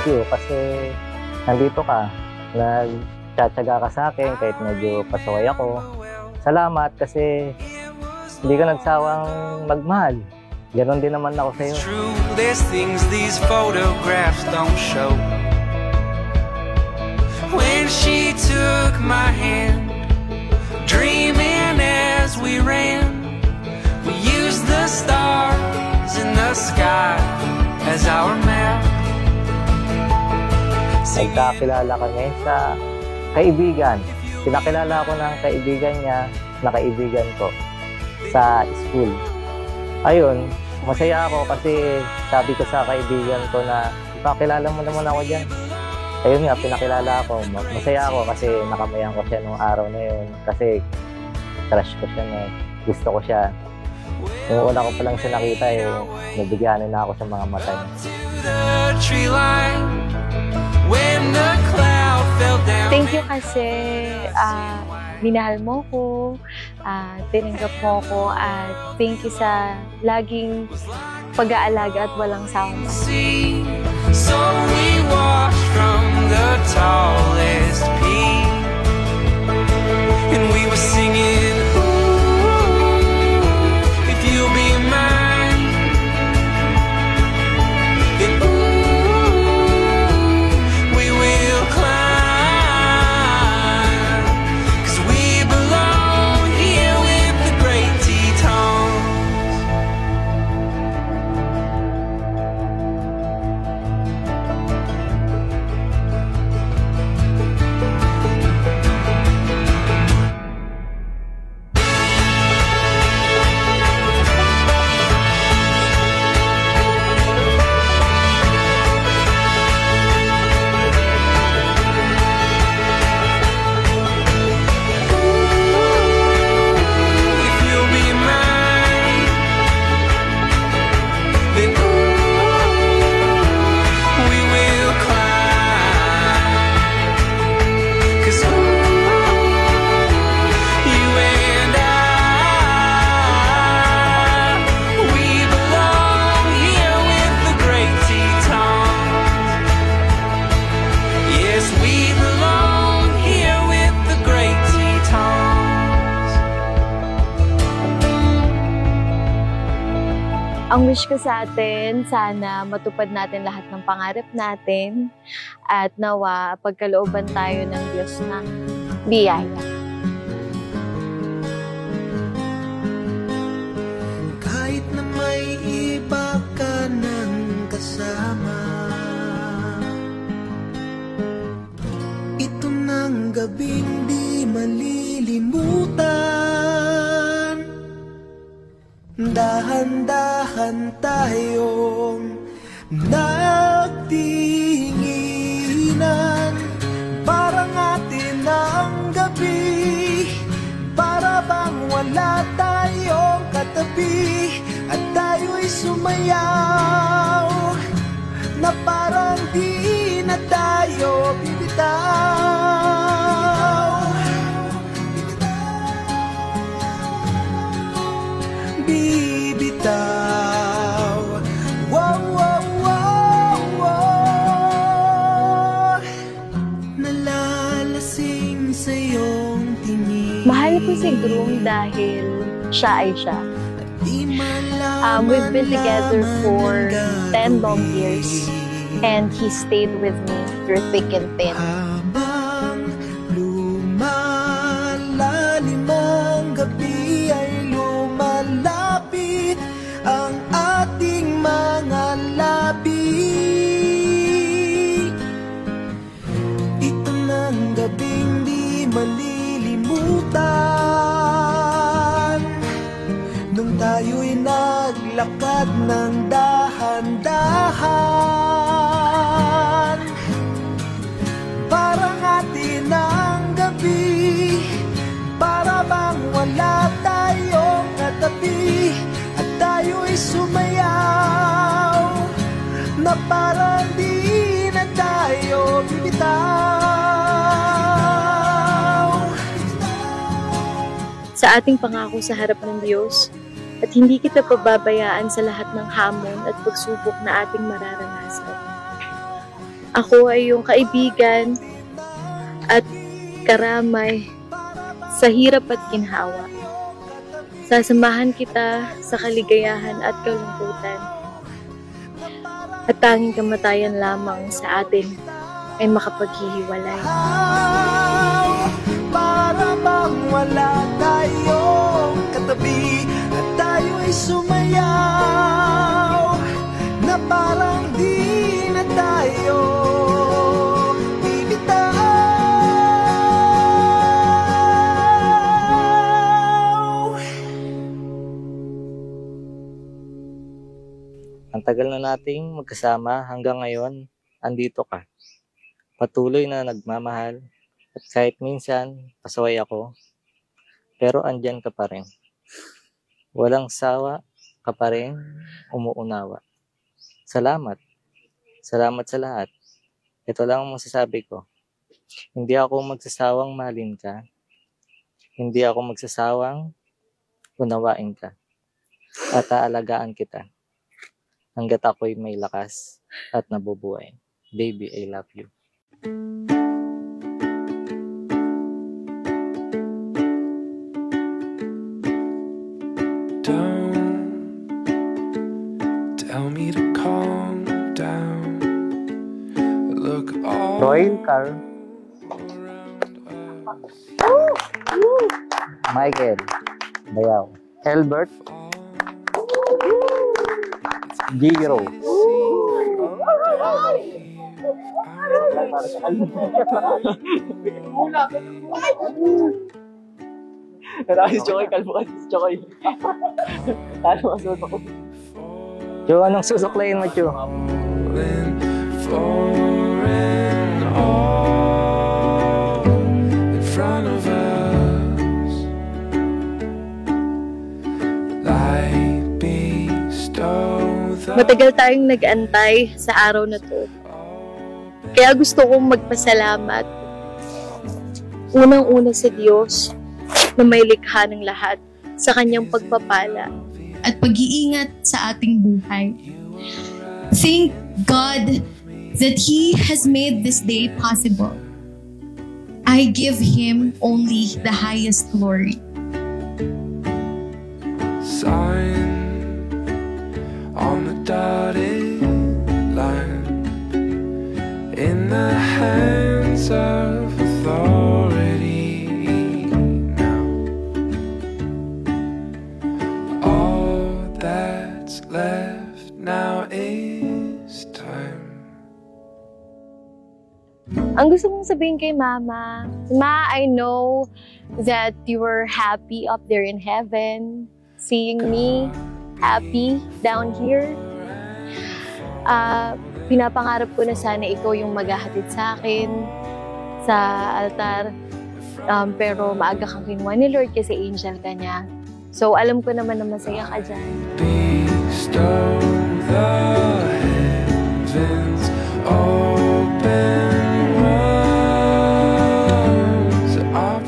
you kasi nandito ka. Nagtsatsaga ka sa akin kahit medyo pasaway ako. Salamat kasi hindi ka nagsawang magmahal. Ganon din naman ako sa'yo. There's things these photographs don't show. When she took my hand, dreaming as we ran, we used the stars in the sky as our map. Nagkakilala kami sa kaibigan. Pinakilala ko ng kaibigan niya na kaibigan ko sa school. Ayun, masaya ako kasi sabi ko sa kaibigan ko na ipakilala mo naman ako dyan. Ayun nga, pinakilala ako. Masaya ako kasi nakamayan ko siya nung araw na yun. Kasi crush ko siya na gusto ko siya. Nung una ko pa lang siya nakita, nabigyanin na ako sa mga mata niya. Thank you kasi minahal mo ko, tinanggap mo ko, at thank you sa laging pag-aalaga at walang sawang. So we watched from the tallest peak, and we were singing, ooh, if you'll be mine, then ooh, we will climb, 'cause we belong here with the great Tetons. Ang wish ko sa atin, sana matupad natin lahat ng pangarap natin at nawa pagkalooban tayo ng Diyos ng biyaya. Kahit na may iba ka ng kasama, ito ng gabing di malilimutan. Dahan-dahan tayong nagtinginan, parang atin ang gabi, para bang wala tayong katabi, at tayo'y sumayaw, na parang di na tayo bibitaw. Bibitaw. Wow, wow, wow, wow. Nalalasing sa iyong tingin. Mahal ko si Groom dahil siya ay siya. We've been together for 10 long years, and he stayed with me through thick and thin. Habang lumalalim ang gabi ay lumalapit ang ating mga labi. Ito ng gabing di malilimutan, nung tayo'y naglakad ng dahan-dahan, parang atin ang gabi, para bang wala tayong katabi, at tayo'y sumayaw, na parang di na tayo bibitaw. Sa ating pangako sa harap ng Diyos, at hindi kita pababayaan sa lahat ng hamon at pagsubok na ating mararanasan. Ako ay iyong kaibigan at karamay sa hirap at ginhawa. Sasamahan kita sa kaligayahan at kalungkutan. At tanging kamatayan lamang sa atin ay makapaghihiwalay. Para bang wala tayong katabi at tayo ay sumayaw na parang di na tayo bibitaw. Ang tagal na nating magkasama hanggang ngayon, andito ka. Patuloy na nagmamahal at kahit minsan pasaway ako, pero andyan ka pa rin. Walang sawa ka pa rin, umuunawa. Salamat. Salamat sa lahat. Ito lang ang masasabi ko. Hindi ako magsasawang mahalin ka. Hindi ako magsasawang unawain ka. At aalagaan kita. Hanggat ako'y may lakas at nabubuhay. Baby, I love you. Don't tell me to calm down. Look all Royal Carl, Michael, Bayaw, Albert, Giro, Marami si Chokoy, kalbo ka si Chokoy. Talo ang suot ako. Joe, anong susuklayin mo, Joe? for and all in front of us. Light bestow the Matagal tayong nag-antay sa araw na to. Kaya gusto kong magpasalamat. Unang-una sa Diyos na may likha ng lahat sa kanyang pagpapala at pag-iingat sa ating buhay. Thank God that He has made this day possible. I give Him only the highest glory. sign on the dotted line in the hands of authority now. All that's left now is time. Ang gusto kong sabihin kay Mama, Ma, I know that you were happy up there in heaven, seeing me happy down here. Pinapangarap ko na sana ikaw yung maghahatid sa akin sa altar. Pero maaga kang kinuha ni Lord kasi angel ka niya. So alam ko naman na masaya ka dyan. Bestow the heavens open wide.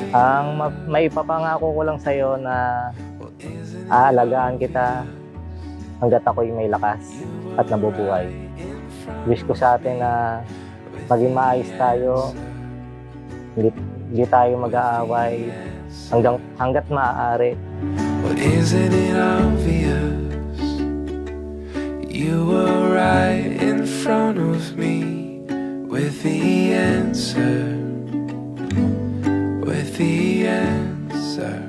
Ang maipapangako ko lang sa'yo na aalagaan kita hanggat ako'y may lakas at nabubuhay. Wish ko sa atin na maging maayos tayo, hindi tayo mag-aaway hanggat maaari. Well, isn't it obvious? You were right in front of me with the answer. With the answer.